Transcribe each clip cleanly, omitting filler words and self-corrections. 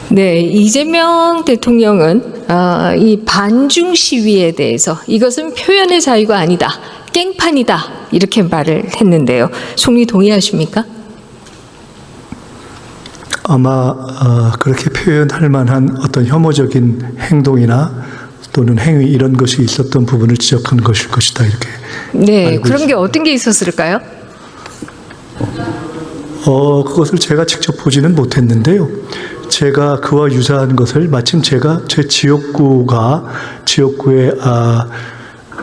네, 이재명 대통령은 이 반중 시위에 대해서 이것은 표현의 자유가 아니다, 깽판이다 이렇게 말을 했는데요. 총리 동의하십니까? 아마 그렇게 표현할 만한 어떤 혐오적인 행동이나 또는 행위 이런 것이 있었던 부분을 지적한 것일 것이다 이렇게. 네, 그런 게 어떤 게 있었을까요? 그것을 제가 직접 보지는 못했는데요. 제가 그와 유사한 것을 마침 제가 제 지역구에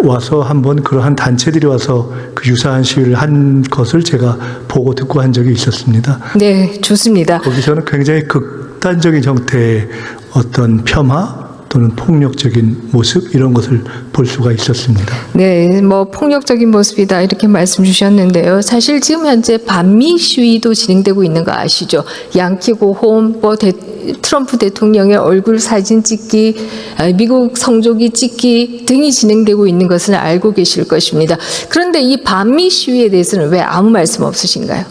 와서 한번 그러한 단체들이 와서 그 유사한 시위를 한 것을 제가 보고 듣고 한 적이 있었습니다. 네, 좋습니다. 거기서는 굉장히 극단적인 형태의 어떤 폄하 또는 폭력적인 모습 이런 것을 볼 수가 있었습니다. 네, 뭐 폭력적인 모습이다 이렇게 말씀 주셨는데요. 사실 지금 현재 반미 시위도 진행되고 있는 거 아시죠? 양키고 홈, 트럼프 대통령의 얼굴 사진 찍기, 미국 성조기 찍기 등이 진행되고 있는 것을 알고 계실 것입니다. 그런데 이 반미 시위에 대해서는 왜 아무 말씀 없으신가요?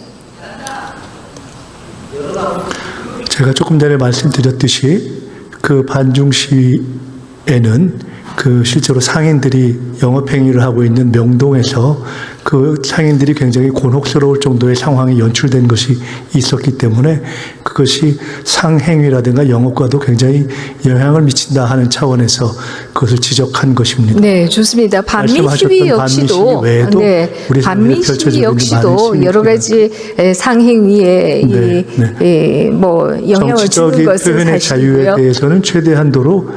제가 조금 전에 말씀드렸듯이 그 반중 시위에는 그 실제로 상인들이 영업행위를 하고 있는 명동에서 그 상인들이 굉장히 곤혹스러울 정도의 상황이 연출된 것이 있었기 때문에 그것이 상행위라든가 영업과도 굉장히 영향을 미친다 하는 차원에서 그것을 지적한 것입니다. 네, 좋습니다. 반미 시위 역시도 반미 시위 역시도 여러 가지 상행위에 영향을 주는 것은 표현의 사실이고요. 자유에 대해서는 최대한도로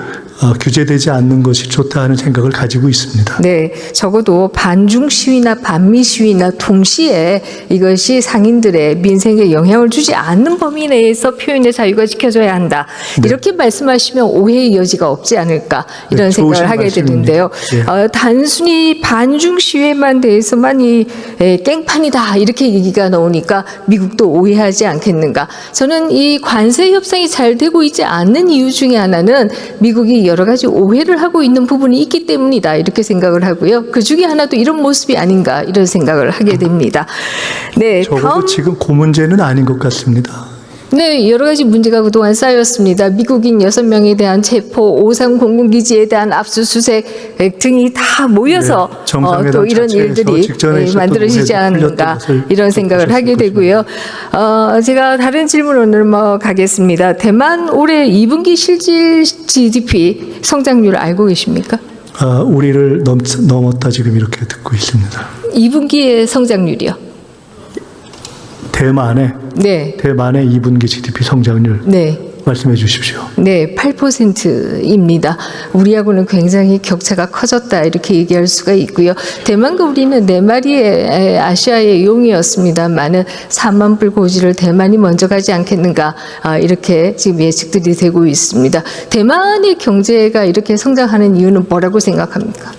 규제되지 않는 것이 좋다 하는 생각을 가지고 있습니다. 네, 적어도 반중 시위나 반미 시위나 동시에 이것이 상인들의 민생에 영향을 주지 않는 범위 내에서 표현의 자유가 지켜져야 한다. 네. 이렇게 말씀하시면 오해의 여지가 없지 않을까 이런 생각을 하게 되는데요. 네. 단순히 반중 시위에만 대해서만 이 깽판이다 이렇게 얘기가 나오니까 미국도 오해하지 않겠는가. 저는 이 관세 협상이 잘 되고 있지 않는 이유 중에 하나는 미국이 여러 가지 오해를 하고 있는 부분이 있기 때문이다 이렇게 생각을 하고요. 그 중에 하나도 이런 모습이 아닌가 이런 생각을 하게 됩니다. 네, 적어도 지금 그 문제는 아닌 것 같습니다. 네, 여러 가지 문제가 그동안 쌓였습니다. 미국인 6명에 대한 체포, 오산 공군기지에 대한 압수수색 등이 다 모여서 또 이런 일들이 만들어지지 않았는가 이런 생각을 하게 되고요. 제가 다른 질문으로 넘어가겠습니다. 대만 올해 2분기 실질 GDP 성장률 알고 계십니까? 우리를 넘었다 지금 이렇게 듣고 있습니다. 2분기의 성장률이요? 대만의 2분기 GDP 성장률 말씀해 주십시오. 네, 8%입니다. 우리하고는 굉장히 격차가 커졌다 이렇게 얘기할 수가 있고요. 대만과 우리는 4마리의 아시아의 용이었습니다만은 4만 불 고지를 대만이 먼저 가지 않겠는가 이렇게 지금 예측들이 되고 있습니다. 대만의 경제가 이렇게 성장하는 이유는 뭐라고 생각합니까?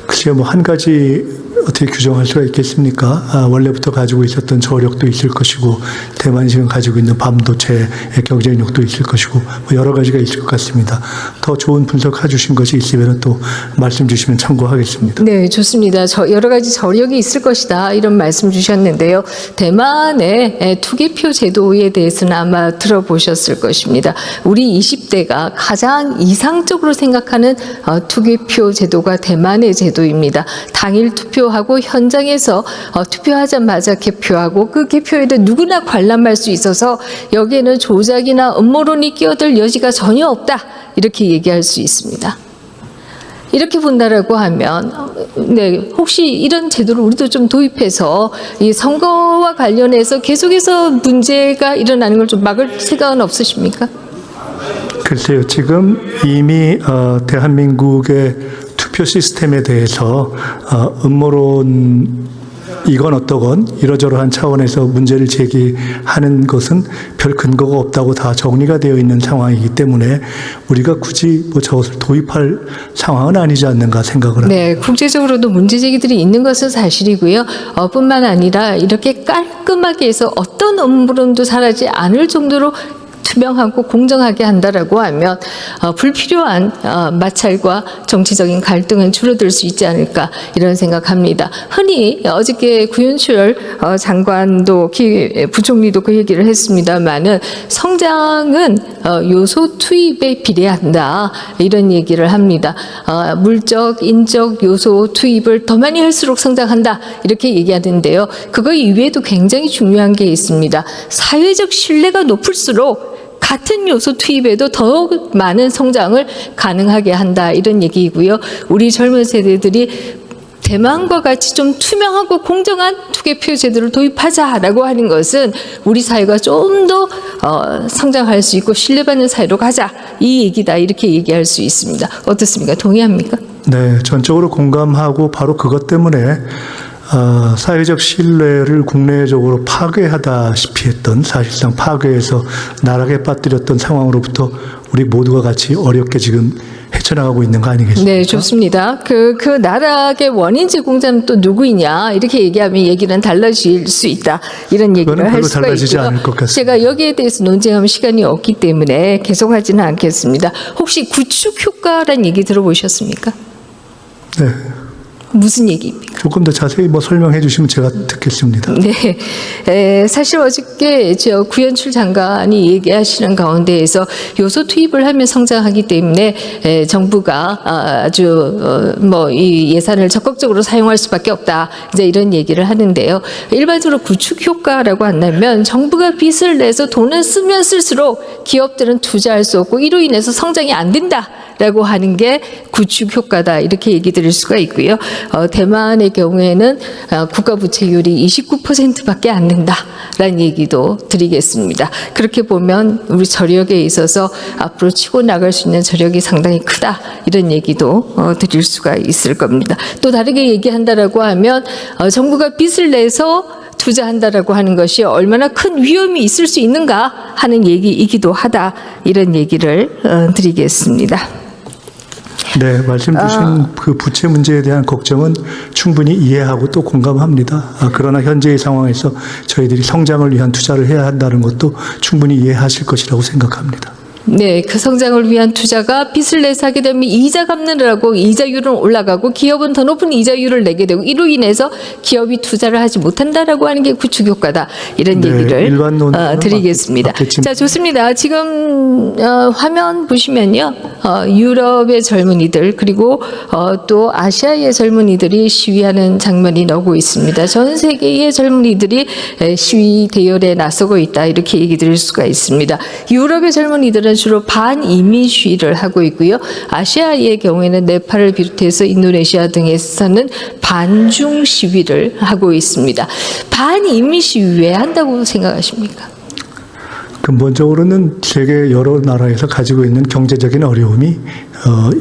글쎄요, 한 가지 어떻게 규정할 수가 있겠습니까? 원래부터 가지고 있었던 저력도 있을 것이고 대만이 지금 가지고 있는 반도체의 경쟁력도 있을 것이고 여러 가지가 있을 것 같습니다. 더 좋은 분석해 주신 것이 있으면 또 말씀 주시면 참고하겠습니다. 네, 좋습니다. 여러 가지 저력이 있을 것이다 이런 말씀 주셨는데요. 대만의 투기표 제도에 대해서는 아마 들어보셨을 것입니다. 우리 20대가 가장 이상적으로 생각하는 투기표 제도가 대만의 제도입니다. 당일 투표하고 현장에서 투표하자마자 개표하고 그 개표에도 누구나 관람할 수 있어서 여기에는 조작이나 음모론이 끼어들 여지가 전혀 없다 이렇게 얘기할 수 있습니다. 이렇게 본다라고 하면 혹시 이런 제도를 우리도 좀 도입해서 이 선거와 관련해서 계속해서 문제가 일어나는 걸 좀 막을 생각은 없으십니까? 글쎄요, 지금 이미 대한민국의 투표 시스템에 대해서 음모론 이건 어떠건 이러저러한 차원에서 문제를 제기하는 것은 별 근거가 없다고 다 정리가 되어 있는 상황이기 때문에 우리가 굳이 저것을 도입할 상황은 아니지 않는가 생각을 합니다. 네, 국제적으로도 문제 제기들이 있는 것은 사실이고요. 뿐만 아니라 이렇게 깔끔하게 해서 어떤 음모론도 사라지지 않을 정도로 투명하고 공정하게 한다라고 하면 불필요한 마찰과 정치적인 갈등은 줄어들 수 있지 않을까 이런 생각합니다. 흔히 어저께 구윤출 장관도 부총리도 그 얘기를 했습니다만은 성장은 요소 투입에 비례한다 이런 얘기를 합니다. 물적, 인적 요소 투입을 더 많이 할수록 성장한다 이렇게 얘기하는데요. 그거 이외에도 굉장히 중요한 게 있습니다. 사회적 신뢰가 높을수록 같은 요소 투입에도 더욱 많은 성장을 가능하게 한다 이런 얘기이고요. 우리 젊은 세대들이 대만과 같이 좀 투명하고 공정한 투개표 제도를 도입하자라고 하는 것은 우리 사회가 좀 더 성장할 수 있고 신뢰받는 사회로 가자 이 얘기다 이렇게 얘기할 수 있습니다. 어떻습니까? 동의합니까? 네, 전적으로 공감하고 바로 그것 때문에 사회적 신뢰를 국내적으로 파괴하다시피 했던 사실상 파괴해서 나락에 빠뜨렸던 상황으로부터 우리 모두가 같이 어렵게 지금 헤쳐나가고 있는 거 아니겠습니까? 네, 좋습니다. 그 나락의 원인 제공자는 또 누구이냐 이렇게 얘기하면 얘기는 달라질 수 있다 이런 얘기를 할 수가 달라지지 있고요. 않을 것 같습니다. 제가 여기에 대해서 논쟁하면 시간이 없기 때문에 계속하지는 않겠습니다. 혹시 구축 효과란 얘기 들어보셨습니까? 네. 무슨 얘기입니까? 조금 더 자세히 설명해 주시면 제가 듣겠습니다. 네, 사실 어저께 구현출 장관이 얘기하시는 가운데에서 요소 투입을 하면 성장하기 때문에 정부가 아주 이 예산을 적극적으로 사용할 수밖에 없다. 이제 이런 얘기를 하는데요. 일반적으로 구축 효과라고 한다면 정부가 빚을 내서 돈을 쓰면 쓸수록 기업들은 투자할 수 없고 이로 인해서 성장이 안 된다. 라고 하는 게 구축 효과다 이렇게 얘기 드릴 수가 있고요. 대만의 경우에는 국가 부채율이 29%밖에 안 된다라는 얘기도 드리겠습니다. 그렇게 보면 우리 저력에 있어서 앞으로 치고 나갈 수 있는 저력이 상당히 크다 이런 얘기도 드릴 수가 있을 겁니다. 또 다르게 얘기한다라고 하면 정부가 빚을 내서 투자한다라고 하는 것이 얼마나 큰 위험이 있을 수 있는가 하는 얘기이기도 하다 이런 얘기를 드리겠습니다. 네, 말씀 주신 그 부채 문제에 대한 걱정은 충분히 이해하고 또 공감합니다. 그러나 현재의 상황에서 저희들이 성장을 위한 투자를 해야 한다는 것도 충분히 이해하실 것이라고 생각합니다. 네, 그 성장을 위한 투자가 빚을 내서 하게 되면 이자 갚느라고 이자율은 올라가고 기업은 더 높은 이자율을 내게 되고 이로 인해서 기업이 투자를 하지 못한다라고 하는 게 구축 효과다 이런 얘기를 드리겠습니다. 자, 좋습니다. 지금 화면 보시면요, 유럽의 젊은이들 그리고 또 아시아의 젊은이들이 시위하는 장면이 나오고 있습니다. 전 세계의 젊은이들이 시위 대열에 나서고 있다 이렇게 얘기 드릴 수가 있습니다. 유럽의 젊은이들은 주로 반이민 시위를 하고 있고요. 아시아의 경우에는 네팔을 비롯해서 인도네시아 등에서는 반중 시위를 하고 있습니다. 반이민 시위 왜 한다고 생각하십니까? 근본적으로는 세계 여러 나라에서 가지고 있는 경제적인 어려움이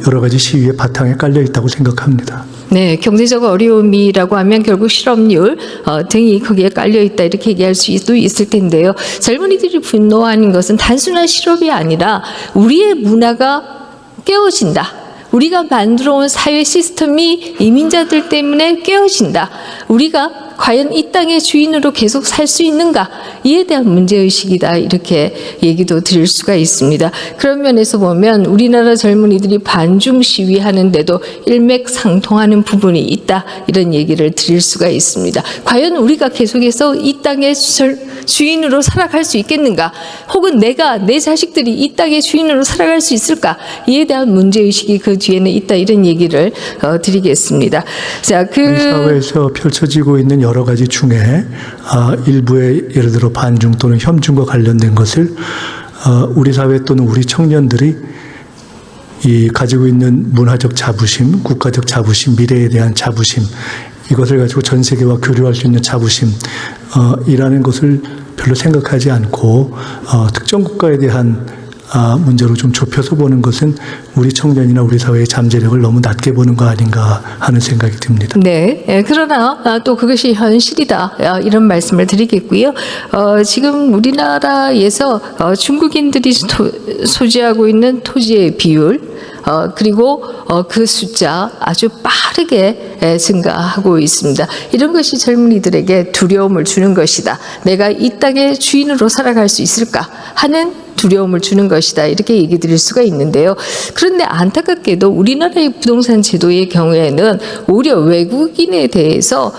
여러 가지 시위의 바탕에 깔려 있다고 생각합니다. 네, 경제적 어려움이라고 하면 결국 실업률 등이 거기에 깔려 있다 이렇게 얘기할 수도 있을 텐데요. 젊은이들이 분노하는 것은 단순한 실업이 아니라 우리의 문화가 깨어진다. 우리가 만들어온 사회 시스템이 이민자들 때문에 깨어진다. 우리가 과연 이 땅의 주인으로 계속 살 수 있는가? 이에 대한 문제의식이다. 이렇게 얘기도 드릴 수가 있습니다. 그런 면에서 보면 우리나라 젊은이들이 반중 시위하는데도 일맥상통하는 부분이 있다. 이런 얘기를 드릴 수가 있습니다. 과연 우리가 계속해서 이 땅의 주인으로 살아갈 수 있겠는가? 혹은 내 자식들이 이 땅의 주인으로 살아갈 수 있을까? 이에 대한 문제의식이 그 뒤에는 있다. 이런 얘기를 드리겠습니다. 자, 우리 사회에서 펼쳐지고 있는 여러 가지 중에 일부의 예를 들어 반중 또는 혐중과 관련된 것을 우리 사회 또는 우리 청년들이 이 가지고 있는 문화적 자부심, 국가적 자부심, 미래에 대한 자부심 이것을 가지고 전 세계와 교류할 수 있는 자부심 이라는 것을 별로 생각하지 않고 특정 국가에 대한 문제로 좀 좁혀서 보는 것은 우리 청년이나 우리 사회의 잠재력을 너무 낮게 보는 거 아닌가 하는 생각이 듭니다. 네, 그러나 또 그것이 현실이다 이런 말씀을 드리겠고요. 지금 우리나라에서 중국인들이 소지하고 있는 토지의 비율 그리고 그 숫자 아주 빠르게 증가하고 있습니다. 이런 것이 젊은이들에게 두려움을 주는 것이다. 내가 이 땅의 주인으로 살아갈 수 있을까 하는 두려움을 주는 것이다. 이렇게 얘기 드릴 수가 있는데요. 그런데 안타깝게도 우리나라의 부동산 제도의 경우에는 오히려 외국인에 대해서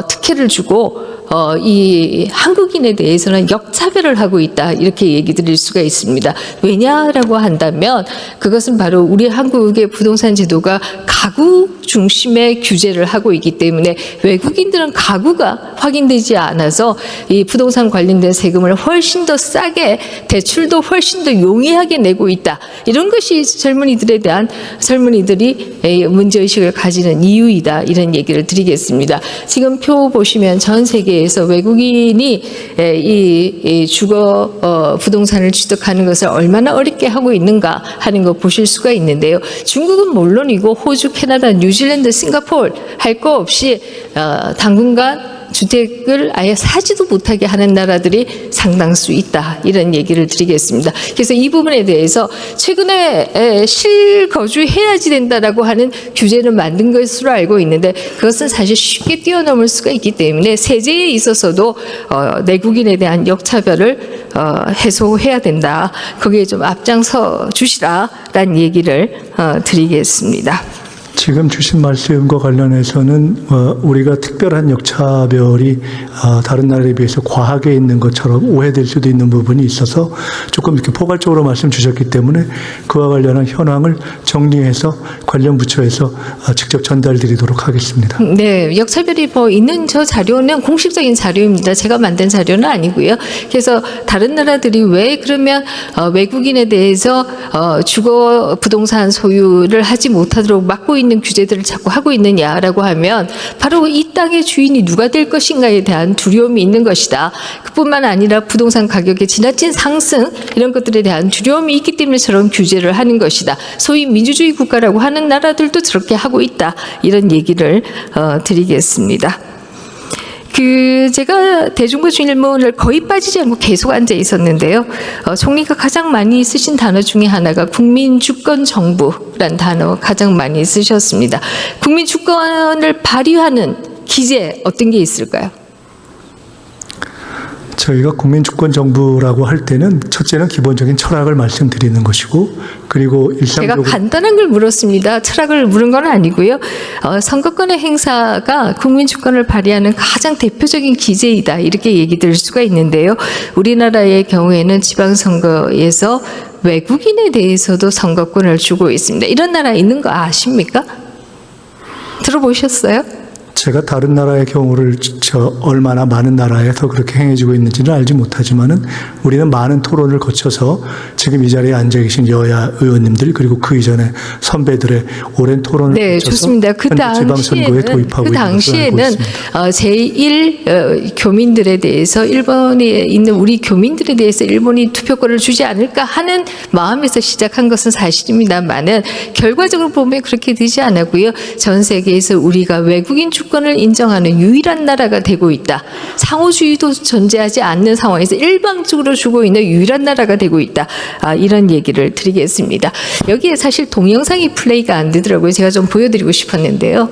특혜를 주고 이 한국인에 대해서는 역차별을 하고 있다. 이렇게 얘기 드릴 수가 있습니다. 왜냐라고 한다면 그것은 바로 우리 한국의 부동산 제도가 가구 중심의 규제를 하고 있기 때문에 외국인들은 가구가 확인되지 않아서 이 부동산 관련된 세금을 훨씬 더 싸게 대출도 훨씬 더 용이하게 내고 있다. 이런 것이 젊은이들이 문제의식을 가지는 이유이다. 이런 얘기를 드리겠습니다. 지금 표 보시면 전 세계에서 외국인이 이 주거 부동산을 취득하는 것을 얼마나 어렵게 하고 있는가 하는 거 보실 수가 있는데요. 중국은 물론이고 호주, 캐나다, 뉴질랜드, 싱가포르 할 거 없이 당분간 주택을 아예 사지도 못하게 하는 나라들이 상당수 있다. 이런 얘기를 드리겠습니다. 그래서 이 부분에 대해서 최근에 실거주해야지 된다라고 하는 규제를 만든 것으로 알고 있는데 그것은 사실 쉽게 뛰어넘을 수가 있기 때문에 세제에 있어서도 내국인에 대한 역차별을 해소해야 된다. 거기에 좀 앞장서 주시라라는 얘기를 드리겠습니다. 지금 주신 말씀과 관련해서는 우리가 특별한 역차별이 다른 나라에 비해서 과하게 있는 것처럼 오해될 수도 있는 부분이 있어서 조금 이렇게 포괄적으로 말씀 주셨기 때문에 그와 관련한 현황을 정리해서 관련 부처에서 직접 전달드리도록 하겠습니다. 네, 역차별이 있는 저 자료는 공식적인 자료입니다. 제가 만든 자료는 아니고요. 그래서 다른 나라들이 왜 그러면 외국인에 대해서 주거 부동산 소유를 하지 못하도록 막고 있는 규제들을 자꾸 하고 있느냐라고 하면 바로 이 땅의 주인이 누가 될 것인가에 대한 두려움이 있는 것이다. 그뿐만 아니라 부동산 가격의 지나친 상승 이런 것들에 대한 두려움이 있기 때문에 저런 규제를 하는 것이다. 소위 민주주의 국가라고 하는 나라들도 저렇게 하고 있다. 이런 얘기를 드리겠습니다. 제가 대중부질문을 거의 빠지지 않고 계속 앉아 있었는데요. 총리가 가장 많이 쓰신 단어 중에 하나가 국민주권정부란 단어 가장 많이 쓰셨습니다. 국민주권을 발휘하는 기제 어떤 게 있을까요? 저희가 국민주권정부라고 할 때는 첫째는 기본적인 철학을 말씀드리는 것이고 그리고 일상적으로 제가 간단한 걸 물었습니다. 철학을 물은 건 아니고요. 선거권의 행사가 국민주권을 발휘하는 가장 대표적인 기제이다. 이렇게 얘기 드릴 수가 있는데요. 우리나라의 경우에는 지방선거에서 외국인에 대해서도 선거권을 주고 있습니다. 이런 나라 있는 거 아십니까? 들어보셨어요? 제가 다른 나라의 경우를 얼마나 많은 나라에서 그렇게 행해지고 있는지는 알지 못하지만은 우리는 많은 토론을 거쳐서 지금 이 자리에 앉아 계신 여야 의원님들 그리고 그 이전에 선배들의 오랜 토론을 거쳐서 좋습니다. 지방선거에 도입하고 있는 것으로 알고 있습니다. 제1 교민들에 대해서 일본에 있는 우리 교민들에 대해서 일본이 투표권을 주지 않을까 하는 마음에서 시작한 것은 사실입니다만은 결과적으로 보면 그렇게 되지 않았고요. 전 세계에서 우리가 외국인 주권을 인정하는 유일한 나라가 되고 있다. 상호주의도 존재하지 않는 상황에서 일방적으로 주고 있는 유일한 나라가 되고 있다. 이런 얘기를 드리겠습니다. 여기에 사실 동영상이 플레이가 안 되더라고요. 제가 좀 보여드리고 싶었는데요.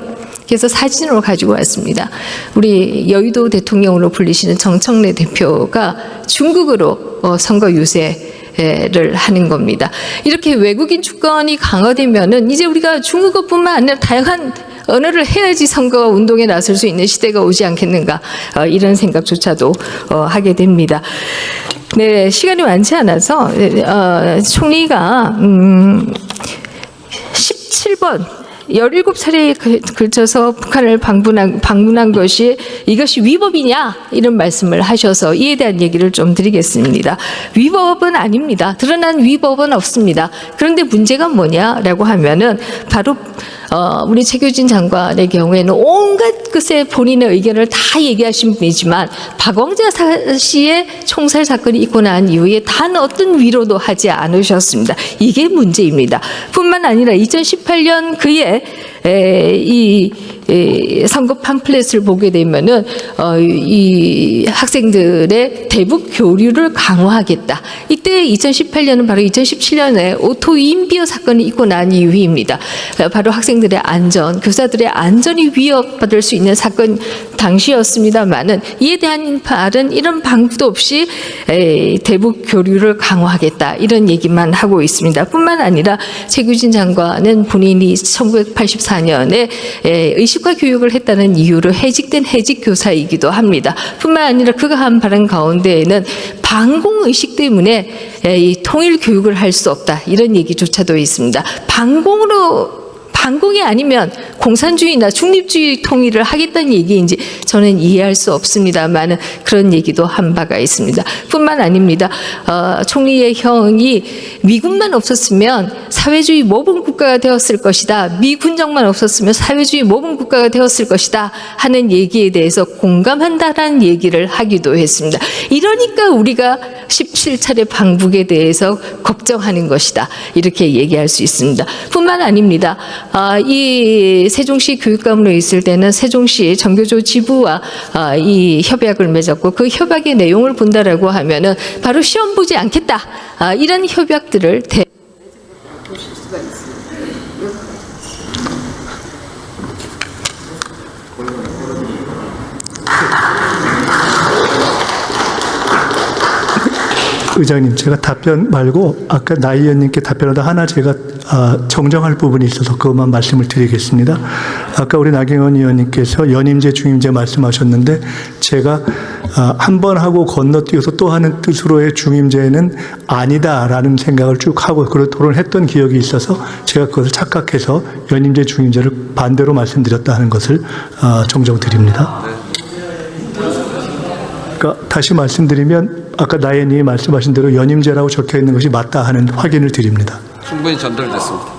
그래서 사진으로 가지고 왔습니다. 우리 여의도 대통령으로 불리시는 정청래 대표가 중국으로 선거 유세를 하는 겁니다. 이렇게 외국인 주권이 강화되면은 이제 우리가 중국어뿐만 아니라 다양한 언어를 해야지 선거 운동에 나설 수 있는 시대가 오지 않겠는가 이런 생각조차도 하게 됩니다. 네, 시간이 많지 않아서 총리가 17번 17차례에 걸쳐서 북한을 방문한 것이 이것이 위법이냐 이런 말씀을 하셔서 이에 대한 얘기를 좀 드리겠습니다. 위법은 아닙니다. 드러난 위법은 없습니다. 그런데 문제가 뭐냐라고 하면은 바로 우리 최규진 장관의 경우에는 온갖 것에 본인의 의견을 다 얘기하신 분이지만 박광자 씨의 총살 사건이 있고 난 이후에 단 어떤 위로도 하지 않으셨습니다. 이게 문제입니다. 뿐만 아니라 2018년 그해 이 선거 팜플렛을 보게 되면은 이 학생들의 대북 교류를 강화하겠다. 이때 2018년은 바로 2017년에 오토 인비어 사건이 있고 난 이후입니다. 바로 학생들의 안전, 교사들의 안전이 위협받을 수 있는 사건 당시였습니다만은 이에 대한 말은 이런 방법도 없이 대북 교류를 강화하겠다 이런 얘기만 하고 있습니다. 뿐만 아니라 최규진 장관은 본인이 1984년에 의식화 교육을 했다는 이유로 해직된 해직 교사이기도 합니다. 뿐만 아니라 그가 한 발언 가운데에는 반공의식 때문에 이 통일 교육을 할 수 없다 이런 얘기조차도 있습니다. 반공이 아니면 공산주의나 중립주의 통일을 하겠다는 얘기인지 저는 이해할 수 없습니다만 그런 얘기도 한 바가 있습니다. 뿐만 아닙니다. 총리의 형이 미군만 없었으면 사회주의 모범 국가가 되었을 것이다. 미군정만 없었으면 사회주의 모범 국가가 되었을 것이다 하는 얘기에 대해서 공감한다라는 얘기를 하기도 했습니다. 이러니까 우리가 17차례 방북에 대해서 걱정하는 것이다. 이렇게 얘기할 수 있습니다. 뿐만 아닙니다. 이 세종시 교육감으로 있을 때는 세종시 정교조 지부와 이 협약을 맺었고 그 협약의 내용을 본다라고 하면은 바로 시험 보지 않겠다. 이런 협약들을 보실 수가 있습니다. 의장님, 제가 답변 말고 아까 나이 의원님께 답변하다 하나 제가 정정할 부분이 있어서 그것만 말씀을 드리겠습니다. 아까 우리 나경원 의원님께서 연임제, 중임제 말씀하셨는데 제가 한 번 하고 건너뛰어서 또 하는 뜻으로의 중임제는 아니다라는 생각을 쭉 하고 그런 토론을 했던 기억이 있어서 제가 그것을 착각해서 연임제, 중임제를 반대로 말씀드렸다 하는 것을 정정드립니다. 그러니까 다시 말씀드리면 아까 나연님이 말씀하신 대로 연임제라고 적혀 있는 것이 맞다 하는 확인을 드립니다. 충분히 전달됐습니다.